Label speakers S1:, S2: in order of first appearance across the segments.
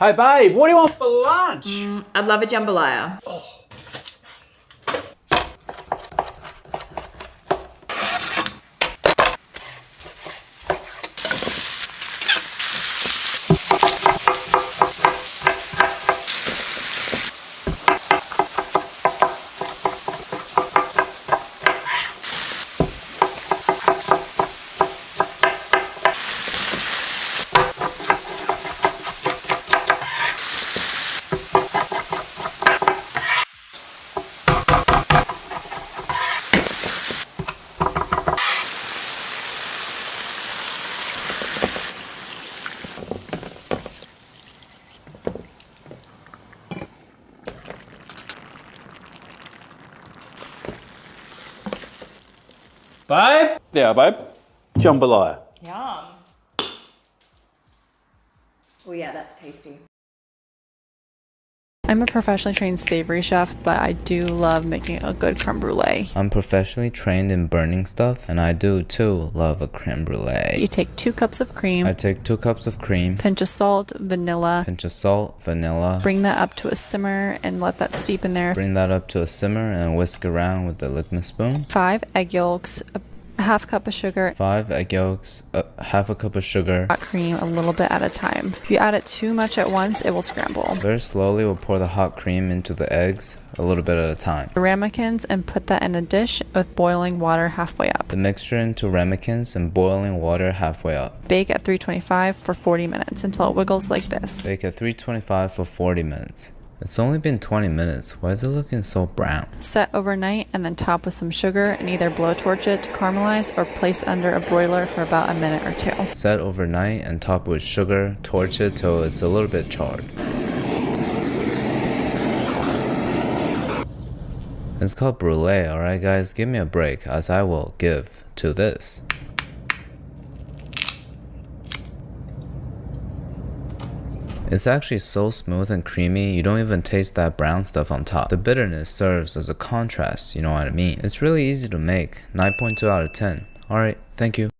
S1: Hey babe, what do you want for lunch?
S2: I'd love a jambalaya.
S1: Babe? Yeah, babe. Jambalaya.
S2: Yum. Oh yeah, that's tasty.
S3: I'm a professionally trained savory chef, but I do love making a good creme brulee.
S4: I'm professionally trained in burning stuff, and I do too love a creme brulee.
S3: You take 2 cups of cream,
S4: I take 2 cups of cream,
S3: pinch of salt, vanilla,
S4: pinch of salt, vanilla,
S3: bring that up to a simmer and let that steep in there.
S4: bring that up to a simmer and whisk around with the liquid spoon.
S3: 5 egg yolks, a half cup of sugar,
S4: 5 egg yolks, half a cup of sugar.
S3: hot cream a little bit at a time. If you add it too much at once, it will scramble.
S4: Very slowly we'll pour the hot cream into the eggs, a little bit at a time.
S3: The ramekins and put that in a dish with boiling water halfway up.
S4: The mixture into ramekins and boiling water halfway up.
S3: Bake at 325 for 40 minutes until it wiggles like this.
S4: Bake at 325 for 40 minutes. It's only been 20 minutes. Why is it looking so brown?
S3: Set overnight and then top with some sugar and either blowtorch it to caramelize or place under a broiler for about a minute or 2.
S4: Set overnight and top with sugar, torch it till it's a little bit charred. It's called brulee, alright guys? Give me a break as I will give to this. It's actually so smooth and creamy, you don't even taste that brown stuff on top. The bitterness serves as a contrast, you know what I mean? It's really easy to make, 9.2 out of 10. Alright, thank you.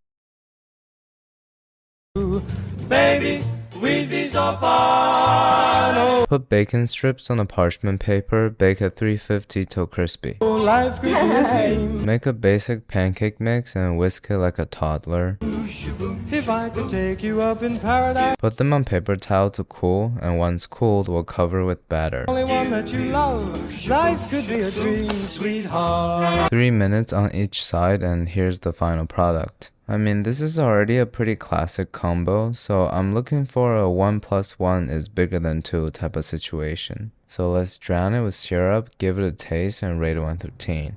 S5: Baby, we'd be so far. Oh,
S4: Put bacon strips on a parchment paper, bake at 350 till crispy.
S5: life could be a dream.
S4: Make a basic pancake mix and whisk it like a toddler.
S5: If I could take you up in paradise,
S4: Put them on paper towel to cool, and once cooled, we'll cover with batter.
S5: only one that you love. Life could be a dream, sweetheart.
S4: 3 minutes on each side, and here's the final product. I mean, this is already a pretty classic combo, so I'm looking for a 1 + 1 is bigger than 2 type of situation. So let's drown it with syrup, give it a taste, and rate it 1 through 10.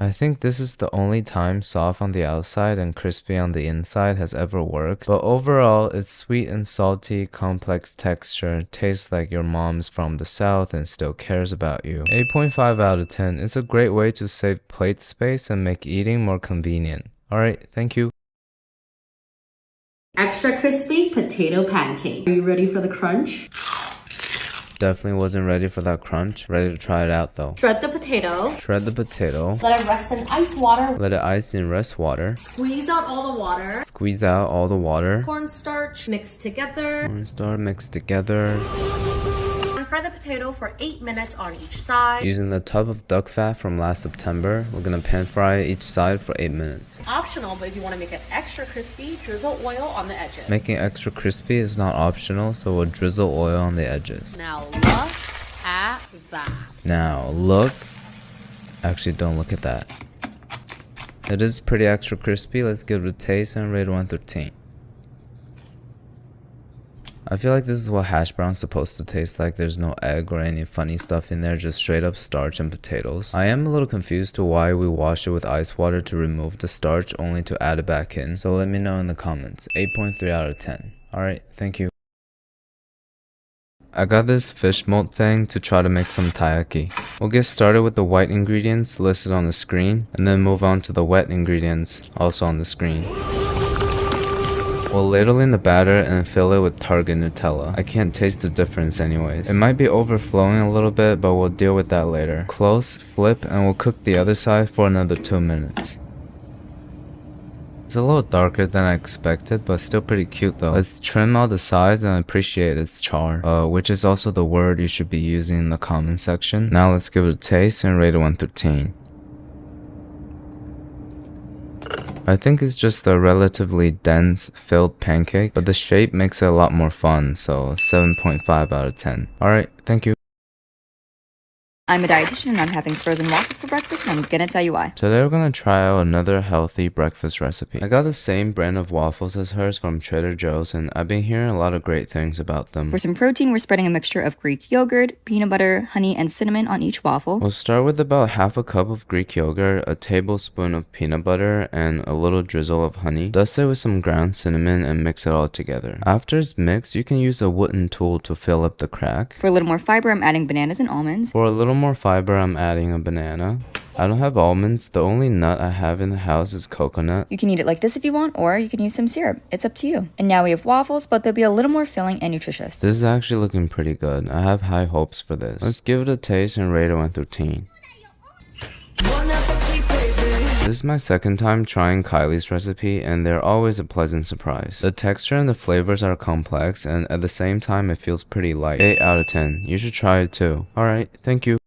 S4: I think this is the only time soft on the outside and crispy on the inside has ever worked, but overall it's sweet and salty, complex texture, tastes like your mom's from the south and still cares about you. 8.5 out of 10. It's a great way to save plate space and make eating more convenient. Alright, thank you.
S6: Extra crispy potato pancake. Are you ready for the crunch?
S4: Definitely wasn't ready for that crunch. Ready to try it out though.
S6: Shred the potato.
S4: Shred the potato.
S6: Let it rest in ice water.
S4: Let it ice in rest water.
S6: Squeeze out all the water.
S4: Squeeze out all the water.
S6: Cornstarch mixed together.
S4: Cornstarch mixed together.
S6: And fry the potato for 8 minutes on each side.
S4: Using the tub of duck fat from last September, we're gonna pan fry each side for 8 minutes.
S6: Optional, but if you want to make it extra crispy, drizzle oil on the edges.
S4: Making extra crispy is not optional, so we'll drizzle oil on the edges.
S6: Now look at that.
S4: Now look. Actually, don't look at that. It is pretty extra crispy. Let's give it a taste and rate 1 through 10. I feel like this is what hash brown's supposed to taste like. There's no egg or any funny stuff in there, just straight up starch and potatoes. I am a little confused to why we wash it with ice water to remove the starch only to add it back in, so let me know in the comments. 8.3 out of 10. Alright, thank you. I got this fish mold thing to try to make some taiyaki. We'll get started with the white ingredients listed on the screen, and then move on to the wet ingredients also on the screen. We'll ladle in the batter and fill it with Target Nutella. I can't taste the difference anyways. It might be overflowing a little bit, but we'll deal with that later. Close, flip, and we'll cook the other side for another 2 minutes. It's a little darker than I expected, but still pretty cute though. Let's trim all the sides and appreciate its char, which is also the word you should be using in the comment section. Now let's give it a taste and rate it 1 through 10. I think it's just a relatively dense, filled pancake, but the shape makes it a lot more fun, so 7.5 out of 10. Alright, thank you.
S7: I'm a dietitian and I'm having frozen waffles for breakfast, and I'm gonna tell you why.
S4: Today we're gonna try out another healthy breakfast recipe. I got the same brand of waffles as hers from Trader Joe's, and I've been hearing a lot of great things about them.
S7: For some protein, we're spreading a mixture of Greek yogurt, peanut butter, honey, and cinnamon on each waffle.
S4: We'll start with about half a cup of Greek yogurt, a tablespoon of peanut butter, and a little drizzle of honey. Dust it with some ground cinnamon and mix it all together. After it's mixed, you can use a wooden tool to fill up the crack.
S7: For a little more fiber, I'm adding bananas and almonds.
S4: For a little more fiber, I'm adding a banana. I don't have almonds. The only nut I have in the house is coconut.
S7: You can eat it like this if you want, or you can use some syrup. It's up to you. And now we have waffles, but they'll be a little more filling and nutritious.
S4: This is actually looking pretty good. I have high hopes for this. Let's give it a taste and rate it 1 through 10. This is my second time trying Kylie's recipe, and they're always a pleasant surprise. The texture and the flavors are complex, and at the same time it feels pretty light. 8 out of 10. You should try it too. Alright, thank you.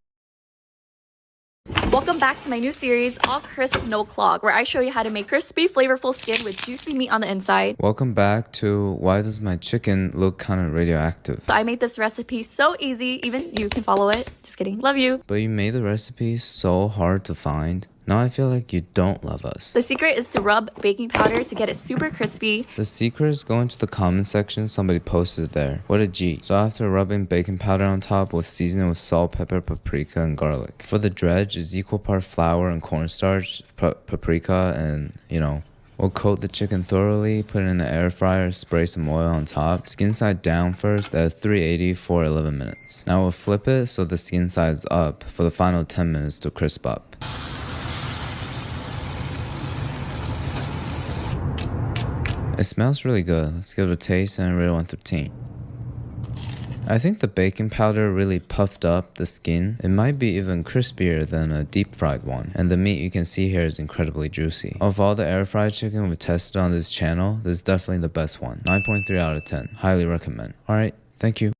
S8: Welcome back to my new series, All Crisp No Clog, where I show you how to make crispy, flavorful skin with juicy meat on the inside.
S4: Welcome back to Why Does My Chicken Look Kinda Radioactive?
S8: So I made this recipe so easy, even you can follow it. Just kidding, love you.
S4: But you made the recipe so hard to find. Now I feel like you don't love us.
S8: The secret is to rub baking powder to get it super crispy.
S4: The secret is go into the comment section. Somebody posted it there. What a G. So after rubbing baking powder on top, we'll season it with salt, pepper, paprika, and garlic. For the dredge, is equal part flour and cornstarch, paprika, and we'll coat the chicken thoroughly, put it in the air fryer, spray some oil on top. Skin side down first at 380 for 11 minutes. Now we'll flip it so the skin side is up for the final 10 minutes to crisp up. It smells really good. Let's give it a taste and rate it 1 through 10. I think the baking powder really puffed up the skin. It might be even crispier than a deep fried one. And the meat you can see here is incredibly juicy. Of all the air fried chicken we've tested on this channel, this is definitely the best one. 9.3 out of 10. Highly recommend. Alright, thank you.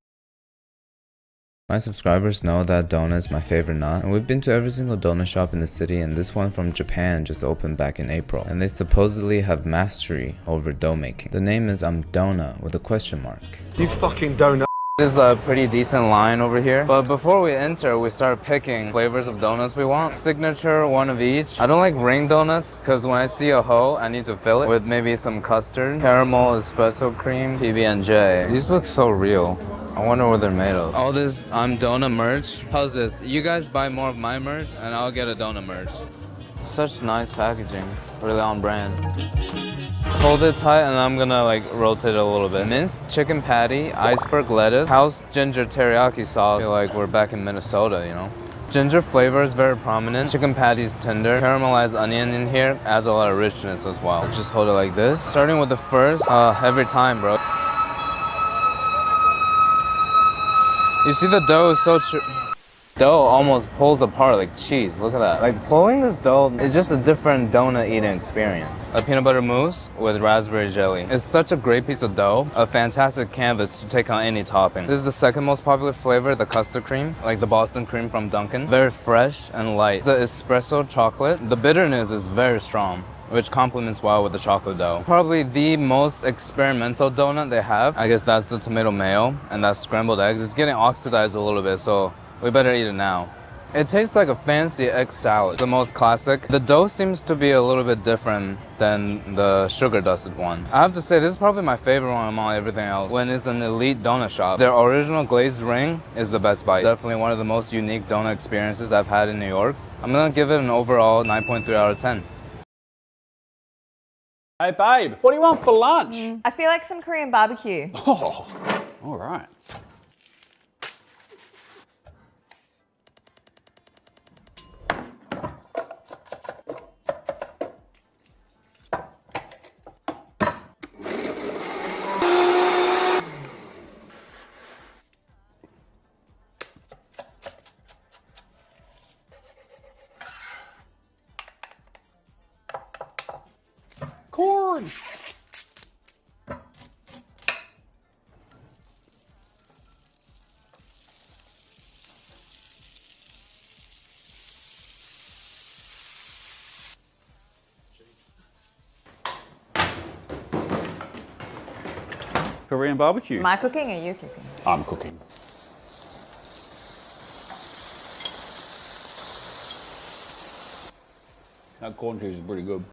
S4: My subscribers know that donut is my favorite nut, and we've been to every single donut shop in the city, and this one from Japan just opened back in April, and they supposedly have mastery over dough making. The name is Donut with a question mark.
S5: You fucking donut.
S4: This is a pretty decent line over here, but before we enter, we start picking flavors of donuts we want. Signature, one of each. I don't like ring donuts because when I see a hoe, I need to fill it with maybe some custard, caramel, espresso cream, PB&J. These look so real. I wonder what they're made of. All this donut merch. How's this? You guys buy more of my merch and I'll get a donut merch. Such nice packaging. Really on brand. Hold it tight and I'm gonna rotate it a little bit. Minced chicken patty, iceberg lettuce, house ginger teriyaki sauce. I feel like we're back in Minnesota, Ginger flavor is very prominent. Chicken patty is tender. Caramelized onion in here adds a lot of richness as well. Just hold it like this. Starting with the first, every time, bro. You see the dough is so dough almost pulls apart like cheese. Look at that. Pulling this dough is just a different donut eating experience. A peanut butter mousse with raspberry jelly. It's such a great piece of dough. A fantastic canvas to take on any topping. This is the second most popular flavor, the custard cream, like the Boston cream from Dunkin'. Very fresh and light. The espresso chocolate. The bitterness is very strong, which complements well with the chocolate dough. Probably the most experimental donut they have. I guess that's the tomato mayo, and that's scrambled eggs. It's getting oxidized a little bit, so we better eat it now. It tastes like a fancy egg salad. The most classic. The dough seems to be a little bit different than the sugar dusted one. I have to say, this is probably my favorite one among everything else. When it's an elite donut shop, their original glazed ring is the best bite. Definitely one of the most unique donut experiences I've had in New York. I'm gonna give it an overall 9.3 out of 10.
S1: Hey babe, what do you want for lunch?
S2: I feel like some Korean barbecue.
S1: Oh, all right. Corn. Korean barbecue.
S2: Am I cooking or you cooking?
S1: I'm cooking. That corn cheese is pretty good.